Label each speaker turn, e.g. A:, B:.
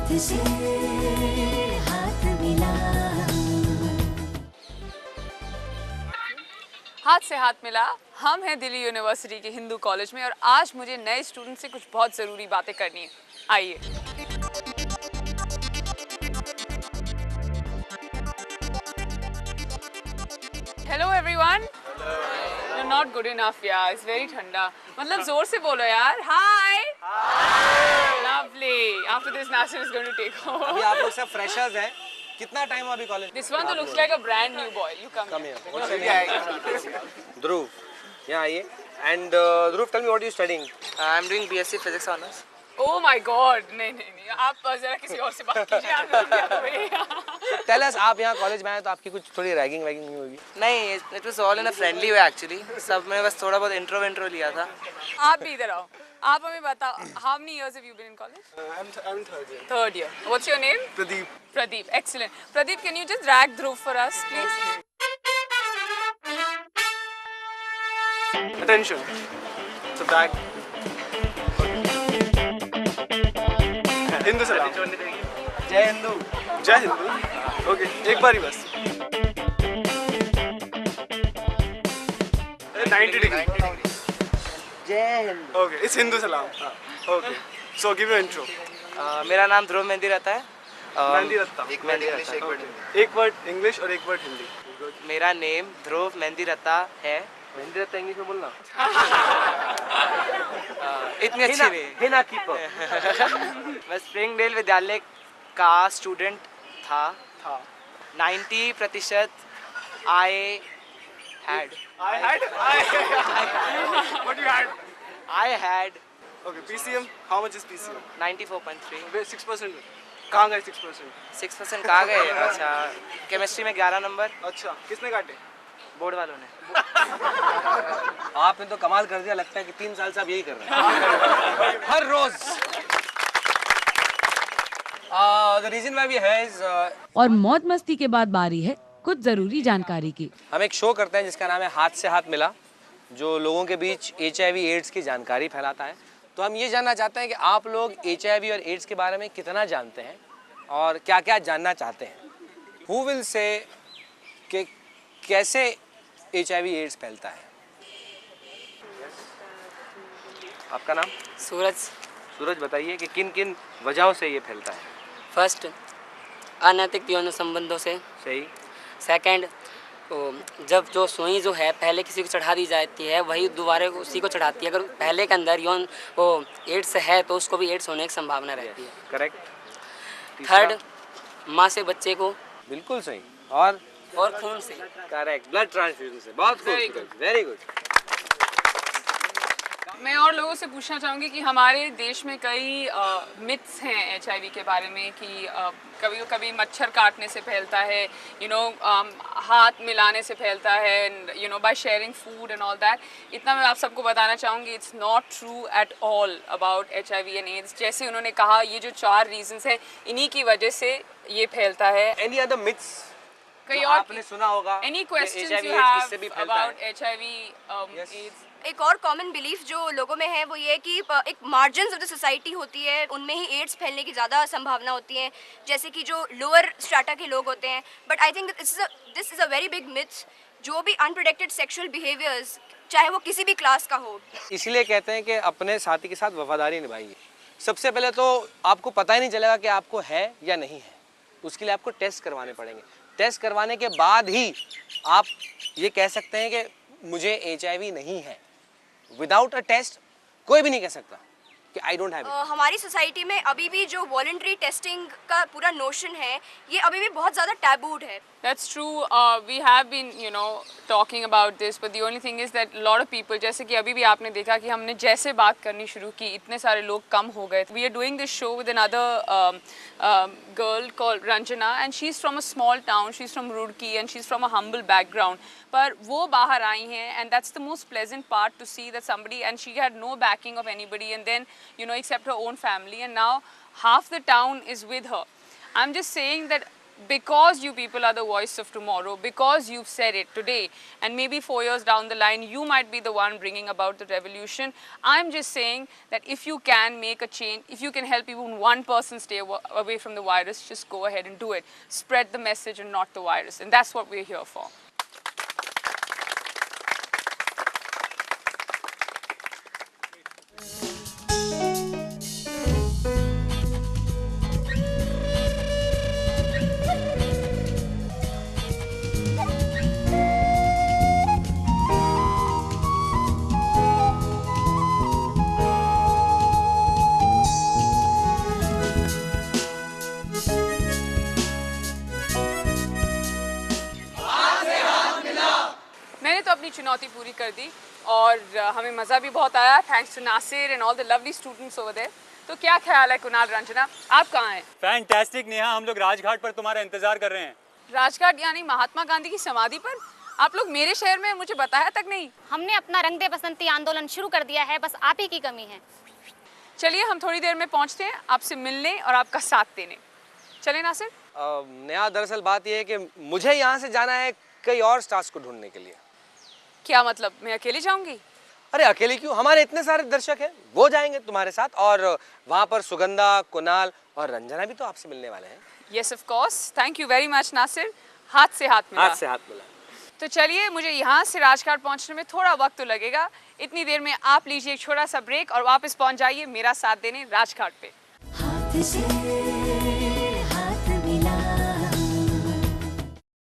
A: हाथ से हाथ मिला।
B: हाथ से हाथ मिला। हम हैं दिल्ली यूनिवर्सिटी के हिंदू कॉलेज में और आज मुझे नए स्टूडेंट से कुछ बहुत ज़रूरी बातें करनी है। आइए। Hello everyone. You're not good enough यार, it's very ठंडा। मतलब जोर से बोलो यार। Hi. Lovely. After this, Nasir is going to take over.
C: अभी आप लोग सब फ्रेशर्स हैं। कितना टाइम हुआ अभी college?
B: This one looks like a brand new boy. You come here.
C: What's your name? Dhruv. यहाँ आइए. And Dhruv, tell me what you studying?
D: I'm doing BSc Physics Honors.
B: Oh my God. नहीं, आप जरा किसी और से बात कीजिए। I'm not the other way.
C: Tell us, आप यहाँ कॉलेज में आए तो आपकी कुछ थोड़ी रैगिंग नहीं होगी?
D: नहीं, it was all in a friendly way actually. सब में बस थोड़ा बहुत intro लिया था.
B: आप भी इधर आओ। आप हमें बताओ, how many years have you been in college?
E: I'm third year.
B: Third year. What's your name?
E: Pradeep.
B: Pradeep. Excellent. Pradeep, can you just drag Dhruv for us, please?
E: Attention. So back. Hindu सलाम.
C: जय हिंदू.
E: जय Hindu. Okay, एक बार ही बस. 90 degree.
C: जय Hindu.
E: Okay, it's Hindu सलाम. Okay. So give your intro.
D: मेरा नाम ध्रुव मेहंदी रहता है.
E: मेहंदी रत्ता.
D: मेहंदी रहता है.
E: एक वर्ड इंग्लिश और एक वर्ड हिंदी.
D: मेरा नेम ध्रुव मेहंदी रहता है.
C: मेहंदी रत्ता इंग्लिश में बोलना.
D: इतनी अच्छी नहीं.
C: हिना कीपर.
D: मैं स्प्रिंगडेल विद्यालय का स्टूडेंट था. 90% I had.
E: What you had?
D: I had
E: Okay, PCM. How much is PCM?
D: 94.3.
E: Wait, 6%. कहाँ गए 6%?
D: 6% कहाँ गए? अच्छा, केमिस्ट्री में 11 नंबर.
E: अच्छा, किसने काटे?
D: बोर्ड वालों ने.
C: आपने तो कमाल कर दिया. लगता है कि 3 साल से आप यही कर रहे हैं. हर रोज. The reason why we here is
F: और मौज मस्ती के बाद बारी है कुछ जरूरी जानकारी की.
C: हम एक शो करते हैं जिसका नाम है हाथ से हाथ मिला, जो लोगों के बीच HIV एड्स की जानकारी फैलाता है. तो हम ये जानना चाहते हैं कि आप लोग HIV और एड्स के बारे में कितना जानते हैं और क्या क्या जानना चाहते हैं. Who will say कि कैसे HIV एड्स फैलता है? आपका नाम?
D: सूरज.
C: सूरज, बताइए कि किन किन वजहों से ये फैलता है.
G: फर्स्ट, अनैतिक यौन संबंधों से.
C: सही.
G: सेकंड, जब जो सुई जो है पहले किसी को चढ़ा दी जाती है वही दोबारा उसी को चढ़ाती है. अगर पहले के अंदर यौन वो एड्स है तो उसको भी एड्स होने की संभावना रहती है.
C: करेक्ट.
G: थर्ड, माँ से बच्चे को.
C: बिल्कुल सही. और
G: खून से.
C: करेक्ट. ब्लड ट्रांसफ्यूजन से. बहुत खूब. Very good.
B: मैं और लोगों से पूछना चाहूँगी कि हमारे देश में कई मिथ्स हैं HIV के बारे में कि कभी कभी मच्छर काटने से फैलता है, हाथ मिलाने से फैलता है, by sharing food and all that. इतना मैं आप सबको बताना चाहूँगी, it's not true at all about HIV and AIDS. जैसे उन्होंने कहा, ये जो 4 रीजंस हैं इन्हीं की वजह से ये फैलता है.
C: एनी अदर मिथ्स
B: कई
C: और आपने सुना होगा?
B: Any questions
C: HIV
B: you
C: AIDS
B: have
C: किससे भी फैलता है?
B: About HIV AIDS?
H: एक और कॉमन बिलीफ जो लोगों में है वो ये है कि एक मार्जिन्स ऑफ द सोसाइटी होती है, उनमें ही एड्स फैलने की ज़्यादा संभावना होती है, जैसे कि जो लोअर स्ट्राटा के लोग होते हैं. But I think this is a very big myth. जो भी अनप्रोटेक्टेड सेक्सुअल बिहेवियर्स, चाहे वो किसी भी क्लास का हो.
C: इसलिए कहते हैं कि अपने साथी के साथ वफादारी निभाइए. सबसे पहले तो आपको पता ही नहीं चलेगा कि आपको है या नहीं है. उसके लिए आपको टेस्ट करवाने पड़ेंगे. टेस्ट करवाने के बाद ही आप ये कह सकते हैं कि मुझे HIV नहीं है. विदाउट अ टेस्ट कोई भी नहीं कह सकता कि आई डोंट हैव इट.
H: हमारी सोसाइटी में अभी भी जो वॉलंटरी टेस्टिंग का पूरा नोशन है ये अभी भी बहुत ज़्यादा टैबूड है.
B: That's true. We have been, talking about this, but the only thing is that a lot of people, जैसे कि अभी भी आपने देखा कि हमने जैसे बात करनी शुरू की, इतने सारे लोग कम हो गए. We are doing this show with another girl called Ranjana, and she's from a small town. She's from Roorkee, and she's from a humble background. पर वो बाहर आई हैं, and that's the most pleasant part to see that somebody, and she had no backing of anybody, and then, except her own family, and now half the town is with her. I'm just saying that because you people are the voice of tomorrow, because you've said it today, and maybe 4 years down the line you might be the one bringing about the revolution. I'm just saying that if you can make a change, if you can help even one person stay away from the virus, just go ahead and do it. Spread the message and not the virus, and that's what we're here for. मैंने तो अपनी चुनौती पूरी कर दी और हमें मज़ा भी बहुत आया, thanks to Nasir and all the lovely students over there. तो क्या ख्याल है कुणाल, रंजना, आप कहाँ हैं?
I: फैंटास्टिक नेहा, हम लोग राजघाट पर तुम्हारा इंतजार कर रहे हैं।
B: राजघाट यानी महात्मा गांधी की समाधि पर? आप लोग मेरे शहर में, मुझे बताया तक नहीं।
J: हमने अपना रंग दे बसंती आंदोलन शुरू कर दिया है, बस आप ही की कमी है।
B: चलिए हम थोड़ी देर में पहुँचते हैं आपसे मिलने और आपका साथ देने। चले नासिर?
C: नेहा, दरअसल बात यह है कि मुझे यहाँ से जाना है कई और स्टार्स को ढूंढने के लिए।
B: क्या मतलब, मैं अकेली जाऊंगी?
C: अरे अकेले क्यों, हमारे इतने सारे दर्शक हैं, वो जाएंगे तुम्हारे साथ, और वहाँ पर सुगंधा, कुणाल और रंजना भी तो आपसे मिलने वाले हैं।
B: Yes of course, thank you very much Nasir, हाथ से हाथ मिला।
C: हाथ से हाथ मिला।
B: तो चलिए, मुझे यहाँ से राजघाट पहुँचने में थोड़ा वक्त तो लगेगा, इतनी देर में आप लीजिए एक छोटा सा ब्रेक और वापस पहुँच जाइए मेरा साथ देने राजघाट पे।
A: हाथ से